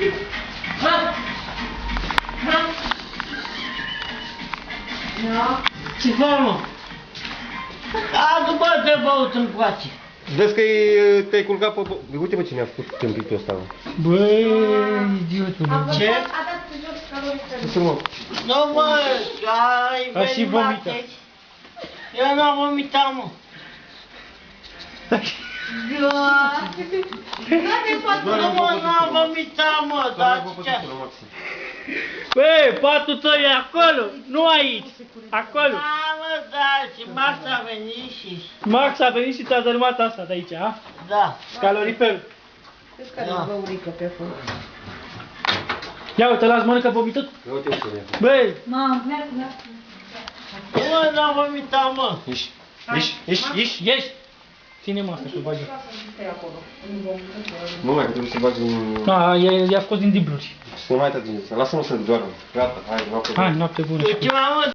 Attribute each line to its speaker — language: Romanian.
Speaker 1: Ce fac, mă? Adu, bă, de băut încoace.
Speaker 2: Vezi că te-ai culcat pe... Uite, bă, cine a făcut tâmpitul ăsta, mă.
Speaker 1: Băi, idiotule. Ce?
Speaker 2: Ce mă?
Speaker 1: Nu, mă, ai
Speaker 3: A și vomitat.
Speaker 1: Eu n-am vomitat, mă. Nu, mă, n-am vomitat, mă, dar ce?
Speaker 3: Băi, patul tău e acolo, nu aici. Acolo.
Speaker 1: Da, mă, da, și Max a venit și...
Speaker 3: Max a venit și ți-a dărâmat asta de aici, a?
Speaker 1: Da.
Speaker 3: Caloriferul.
Speaker 4: Vezi care e băurică pe foc.
Speaker 3: Ia uite, las mănâncă vomitat.
Speaker 2: Ia uite ce e.
Speaker 3: Băi,
Speaker 4: Mamă, merg.
Speaker 1: Nu, mă, n-am vomitat, mă.
Speaker 3: ieși. Ține-mă asta, că bagi.
Speaker 2: Nu mai, trebuie să bagi în...
Speaker 3: Da, i-a scos din dibluri.
Speaker 2: Să nu mai te atingi. Lasă-mă să doarmă. Gata, hai, noapte bună.
Speaker 3: Hai, noapte bună.
Speaker 1: Ultima, mă,